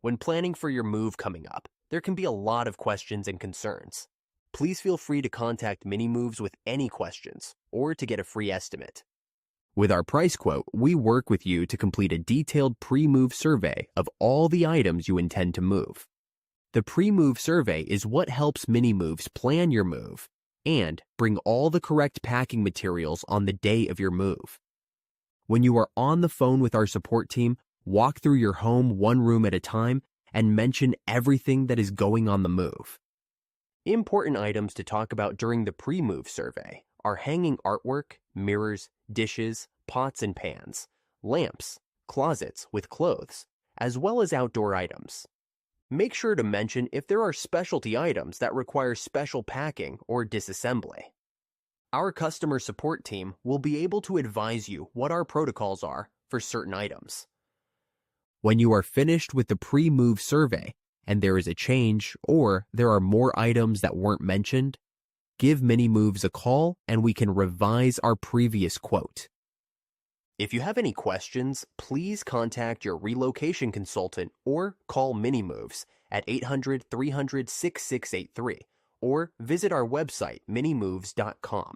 When planning for your move coming up, there can be a lot of questions and concerns. Please feel free to contact MiniMoves with any questions or to get a free estimate. With our price quote, we work with you to complete a detailed pre-move survey of all the items you intend to move. The pre-move survey is what helps MiniMoves plan your move and bring all the correct packing materials on the day of your move. When you are on the phone with our support team, walk through your home one room at a time and mention everything that is going on the move. Important items to talk about during the pre-move survey are hanging artwork, mirrors, dishes, pots and pans, lamps, closets with clothes, as well as outdoor items. Make sure to mention if there are specialty items that require special packing or disassembly. Our customer support team will be able to advise you what our protocols are for certain items. When you are finished with the pre-move survey and there is a change or there are more items that weren't mentioned, give MiniMoves a call and we can revise our previous quote. If you have any questions, please contact your relocation consultant or call MiniMoves at 800-300-6683 or visit our website minimoves.com.